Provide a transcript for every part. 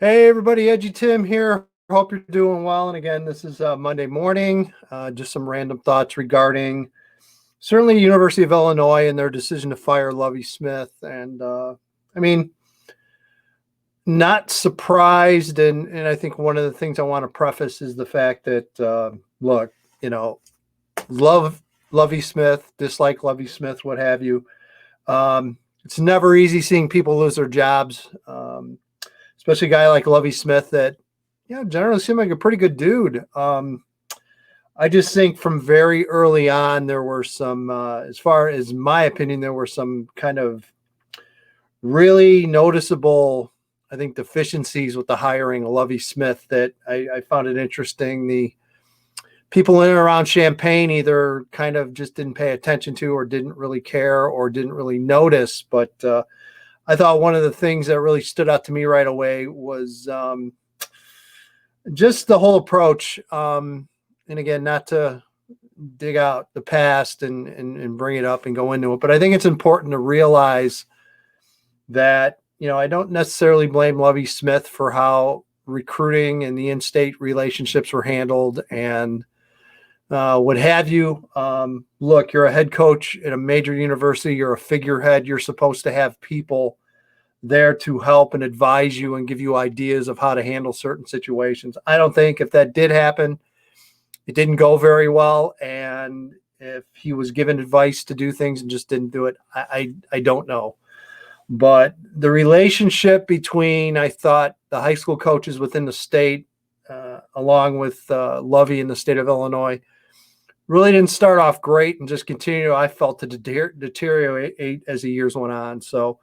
Hey everybody, Edgy Tim here. Hope you're doing well. And again, this is Monday morning. Just some random thoughts regarding certainly University of Illinois and their decision to fire Lovie Smith. And I mean, not surprised. And I think one of the things I want to preface is the fact that look, you know, love Lovie Smith, dislike Lovie Smith, what have you. It's never easy seeing people lose their jobs. Especially a guy like Lovie Smith that, generally seemed like a pretty good dude. I just think from very early on, there were some, as far as my opinion, there were some kind of really noticeable, I think, deficiencies with the hiring of Lovie Smith that I found it interesting. The people in and around Champaign either kind of just didn't pay attention to or didn't really care or didn't really notice, but I thought one of the things that really stood out to me right away was just the whole approach. And again, not to dig out the past and bring it up and go into it, but I think it's important to realize that, I don't necessarily blame Lovie Smith for how recruiting and the in-state relationships were handled and what have you. Look, you're a head coach at a major university. You're a figurehead. You're supposed to have people there to help and advise you and give you ideas of how to handle certain situations. I don't think if that did happen, it didn't go very well. And if he was given advice to do things and just didn't do it, I don't know. But the relationship between, I thought, the high school coaches within the state, along with Lovie in the state of Illinois, really didn't start off great and just continued, I felt, to deteriorate as the years went on. So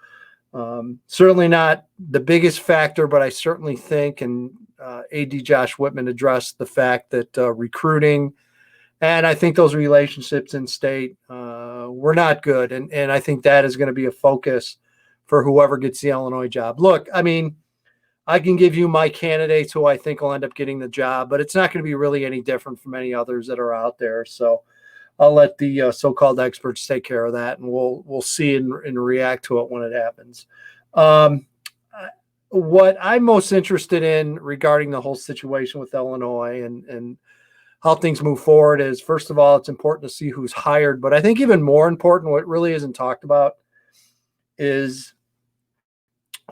certainly not the biggest factor, but I certainly think, and AD Josh Whitman addressed the fact that recruiting and I think those relationships in state were not good. And I think that is going to be a focus for whoever gets the Illinois job. Look, I mean, I can give you my candidates who I think will end up getting the job, but it's not going to be really any different from any others that are out there. So I'll let the so-called experts take care of that, and we'll see and react to it when it happens. What I'm most interested in regarding the whole situation with Illinois and how things move forward is, first of all, it's important to see who's hired. But I think even more important, what really isn't talked about, is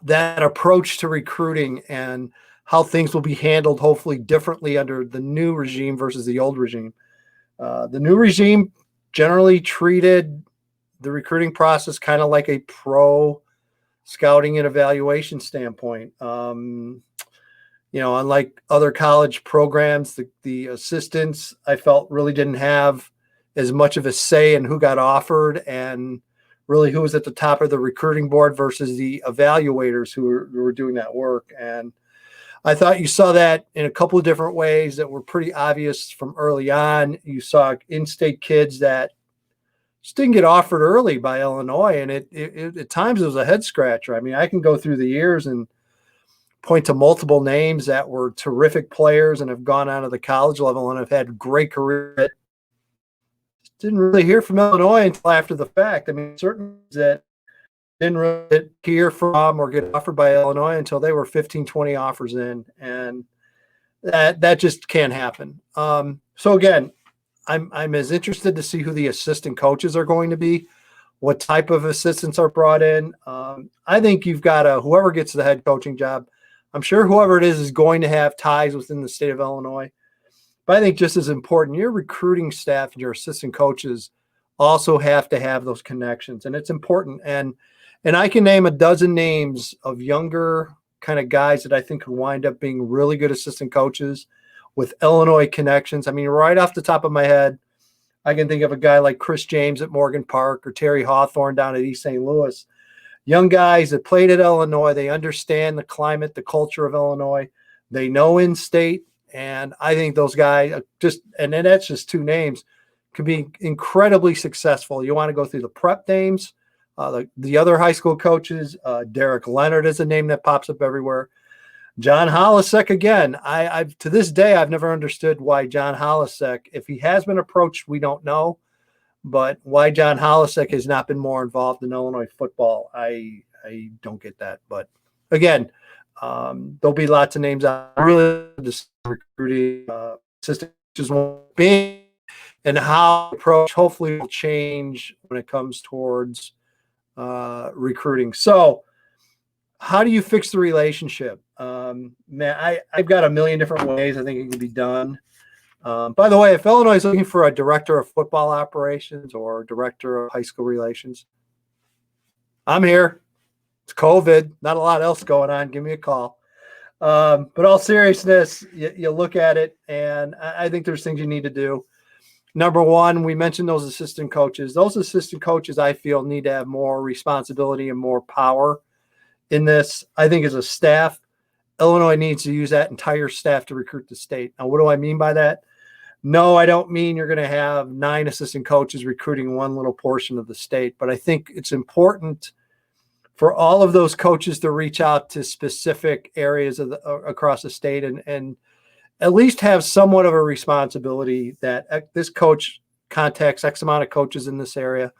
that approach to recruiting and how things will be handled, hopefully differently under the new regime versus the old regime. The new regime generally treated the recruiting process kind of like a pro scouting and evaluation standpoint. Unlike other college programs, the assistants, I felt, really didn't have as much of a say in who got offered and really who was at the top of the recruiting board versus the evaluators who were doing that work. And I thought you saw that in a couple of different ways that were pretty obvious from early on. You saw in-state kids that just didn't get offered early by Illinois, and it at times it was a head scratcher. I mean, I can go through the years and point to multiple names that were terrific players and have gone on to the college level and have had great careers. Didn't really hear from Illinois until after the fact. I mean, certain that didn't really hear from or get offered by Illinois until they were 15, 20 offers in. And that just can't happen. So again, I'm as interested to see who the assistant coaches are going to be, what type of assistants are brought in. I think you've got whoever gets the head coaching job, I'm sure whoever it is going to have ties within the state of Illinois. But I think just as important, your recruiting staff and your assistant coaches also have to have those connections. And it's important. And I can name a dozen names of younger kind of guys that I think could wind up being really good assistant coaches with Illinois connections. I mean, right off the top of my head, I can think of a guy like Chris James at Morgan Park or Terry Hawthorne down at East St. Louis. Young guys that played at Illinois. They understand the climate, the culture of Illinois. They know in-state. And I think those guys and then that's just two names, could be incredibly successful. You want to go through the prep names, the other high school coaches. Derek Leonard is a name that pops up everywhere. John Holisek, again, I've to this day, I've never understood why John Holisek, if he has been approached, we don't know, but why John Holisek has not been more involved in Illinois football, I don't get that. But again, There'll be lots of names out. Really, just recruiting assistant just being and how approach hopefully will change when it comes towards recruiting. So, how do you fix the relationship? Man, I've got a million different ways I think it can be done. By the way, if Illinois is looking for a director of football operations or director of high school relations, I'm here. It's COVID, not a lot else going on. Give me a call. But all seriousness, you look at it, and I think there's things you need to do. Number one, we mentioned those assistant coaches. Those assistant coaches, I feel, need to have more responsibility and more power in this. I think as a staff, Illinois needs to use that entire staff to recruit the state. Now, what do I mean by that? No, I don't mean you're going to have 9 assistant coaches recruiting one little portion of the state, but I think it's important for all of those coaches to reach out to specific areas of across the state and at least have somewhat of a responsibility that this coach contacts X amount of coaches in this area.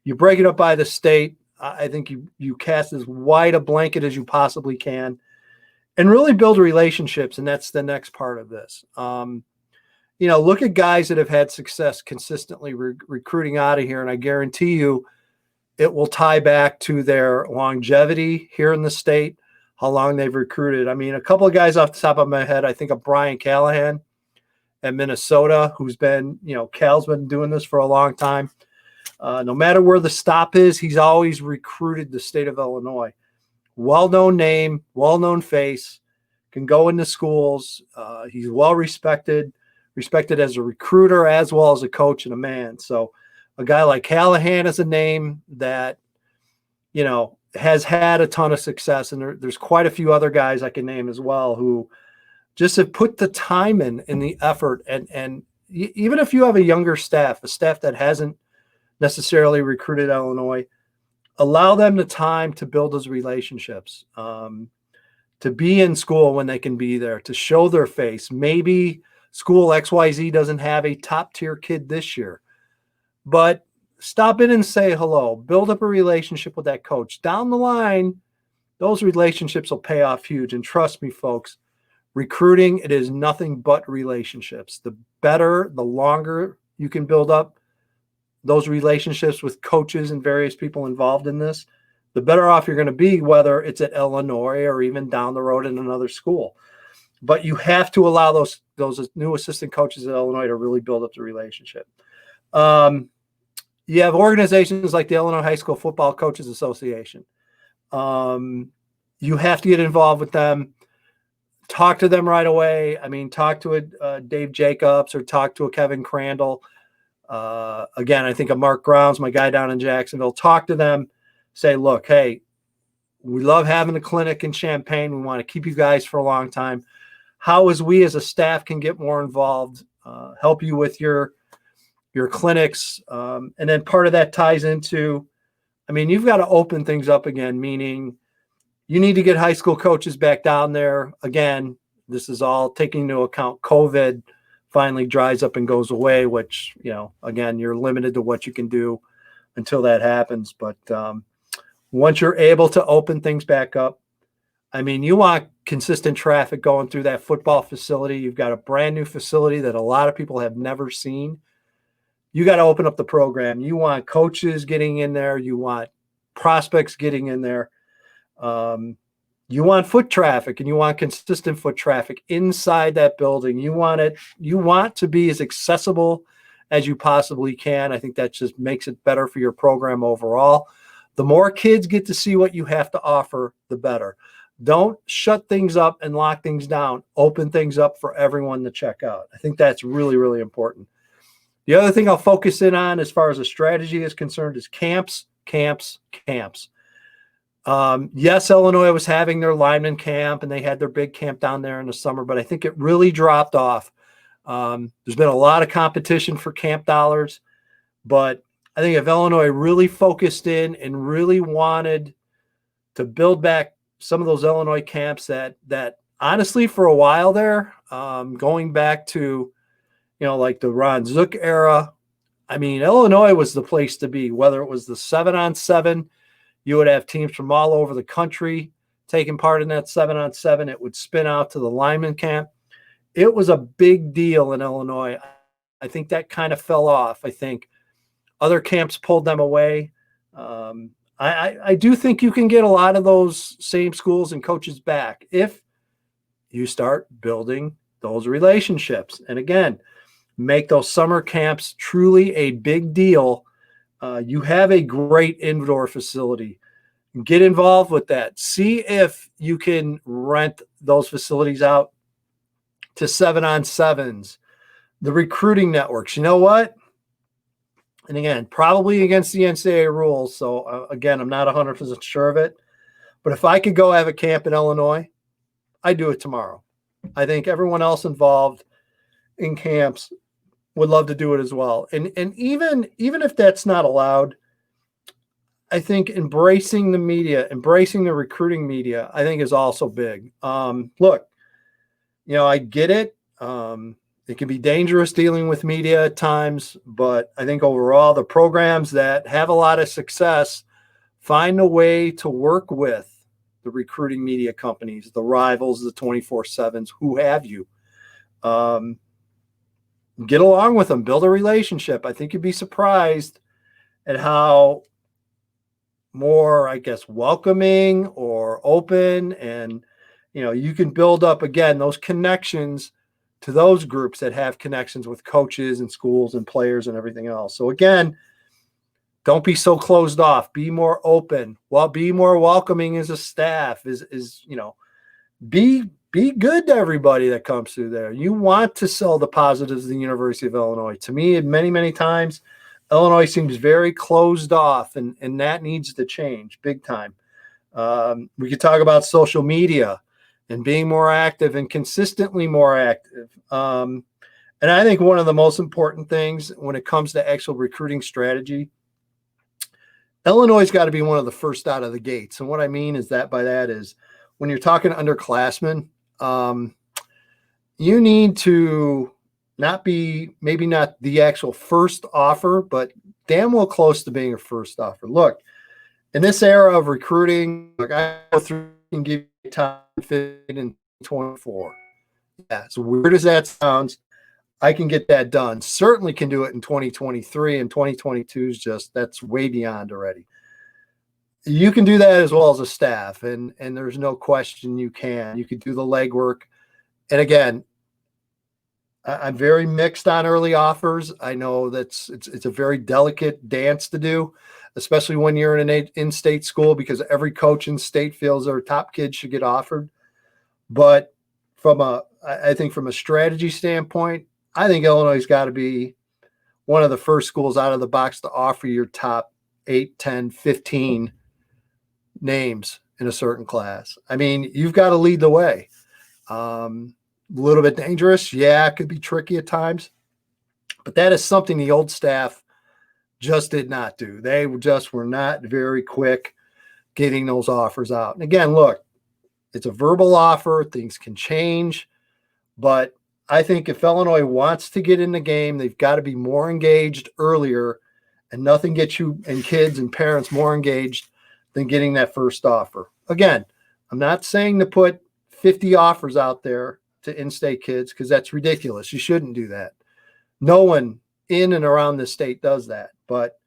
You break it up by the state. I think you cast as wide a blanket as you possibly can and really build relationships. And that's the next part of this. Look at guys that have had success consistently recruiting out of here. And I guarantee you it will tie back to their longevity here in the state, how long they've recruited. I mean, a couple of guys off the top of my head, I think of Brian Callahan at Minnesota, who's been, Cal's been doing this for a long time. No matter where the stop is, he's always recruited the state of Illinois. Well-known name, well-known face, can go into schools. He's well-respected as a recruiter as well as a coach and a man. So a guy like Callahan is a name that, has had a ton of success. And there's quite a few other guys I can name as well who just have put the time in the effort. And even if you have a younger staff, a staff that hasn't necessarily recruited Illinois, allow them the time to build those relationships, to be in school when they can be there, to show their face. Maybe school XYZ doesn't have a top tier kid this year, but stop in and say hello, build up a relationship with that coach. Down the line, those relationships will pay off huge. And trust me, folks, recruiting, it is nothing but relationships. The better, the longer you can build up those relationships with coaches and various people involved in this, the better off you're going to be, whether it's at Illinois or even down the road in another school. But you have to allow those new assistant coaches at Illinois to really build up the relationship. You have organizations like the Illinois High School Football Coaches Association. You have to get involved with them. Talk to them right away. I mean, talk to a Dave Jacobs or talk to a Kevin Crandall. Again, I think of Mark Grounds, my guy down in Jacksonville. Talk to them. Say, look, hey, we love having a clinic in Champaign. We want to keep you guys for a long time. How as we as a staff can get more involved, help you with your clinics. And then part of that ties into, you've got to open things up again, meaning you need to get high school coaches back down there. Again, this is all taking into account COVID finally dries up and goes away, which, again, you're limited to what you can do until that happens. But once you're able to open things back up, you want consistent traffic going through that football facility. You've got a brand new facility that a lot of people have never seen. You got to open up the program. You want coaches getting in there. You want prospects getting in there. You want foot traffic and you want consistent foot traffic inside that building. You want to be as accessible as you possibly can. I think that just makes it better for your program overall. The more kids get to see what you have to offer, the better. Don't shut things up and lock things down. Open things up for everyone to check out. I think that's really, really important. The other thing I'll focus in on as far as a strategy is concerned is camps. Yes, Illinois was having their lineman camp and they had their big camp down there in the summer, but I think it really dropped off. There's been a lot of competition for camp dollars, but I think if Illinois really focused in and really wanted to build back some of those Illinois camps that honestly for a while there, going back to, like the Ron Zook era, Illinois was the place to be, whether it was the 7-on-7, you would have teams from all over the country taking part in that 7-on-7. It would spin out to the lineman camp. It was a big deal in Illinois. I think that kind of fell off. I think other camps pulled them away. I do think you can get a lot of those same schools and coaches back if you start building those relationships. And again, make those summer camps truly a big deal. You have a great indoor facility. Get involved with that. See if you can rent those facilities out to 7-on-7s, the recruiting networks. You know what? And again, probably against the NCAA rules. So again, I'm not 100% sure of it. But if I could go have a camp in Illinois, I'd do it tomorrow. I think everyone else involved in camps would love to do it as well. And even if that's not allowed, I think embracing the media, embracing the recruiting media, I think is also big. Look, I get it. It can be dangerous dealing with media at times, but I think overall the programs that have a lot of success find a way to work with the recruiting media companies, the rivals, the 24/7s, who have you. Get along with them, build a relationship. I think you'd be surprised at how more, I guess, welcoming or open, and you can build up again those connections to those groups that have connections with coaches and schools and players and everything else. So again, don't be so closed off. Be more open. Be more welcoming as a staff. Be good to everybody that comes through there. You want to sell the positives of the University of Illinois. To me, many, many times, Illinois seems very closed off, and that needs to change big time. We could talk about social media and being more active and consistently more active. And I think one of the most important things when it comes to actual recruiting strategy, Illinois has got to be one of the first out of the gates. And what I mean is that when you're talking underclassmen, you need to maybe not the actual first offer, but damn well close to being a first offer. Look, in this era of recruiting, I go through and give you time fit in 24. Yeah, as weird as that sounds, I can get that done. Certainly can do it in 2023, and 2022 is that's way beyond already. You can do that as well as a staff, and there's no question you can. You can do the legwork. And again, I'm very mixed on early offers. I know it's a very delicate dance to do, especially when you're in an in-state school, because every coach in state feels their top kids should get offered. But I think from a strategy standpoint, I think Illinois has got to be one of the first schools out of the box to offer your top 8, 10, 15 names in a certain class. I mean, you've got to lead the way. A little bit dangerous. Yeah, it could be tricky at times. But that is something the old staff just did not do. They just were not very quick getting those offers out. And again, look, it's a verbal offer. Things can change. But I think if Illinois wants to get in the game, they've got to be more engaged earlier, and nothing gets you and kids and parents more engaged than getting that first offer. Again, I'm not saying to put 50 offers out there to in-state kids, because that's ridiculous. You shouldn't do that. No one in and around the state does that. But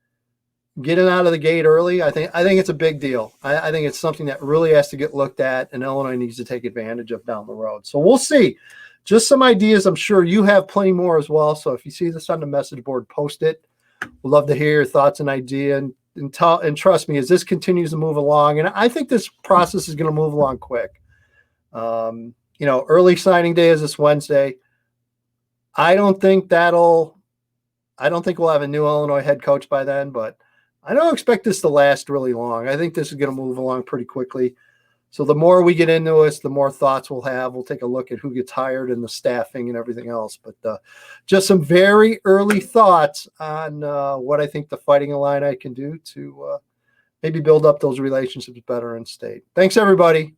getting out of the gate early, I think it's a big deal. I think it's something that really has to get looked at, and Illinois needs to take advantage of down the road. So we'll see. Just some ideas. I'm sure you have plenty more as well. So if you see this on the message board, post it. We'd love to hear your thoughts and ideas. And trust me, as this continues to move along, and I think this process is going to move along quick. Early signing day is this Wednesday. I don't think we'll have a new Illinois head coach by then, but I don't expect this to last really long. I think this is going to move along pretty quickly. So the more we get into this, the more thoughts we'll have. We'll take a look at who gets hired and the staffing and everything else. But just some very early thoughts on what I think the Fighting Illini can do to maybe build up those relationships better in state. Thanks, everybody.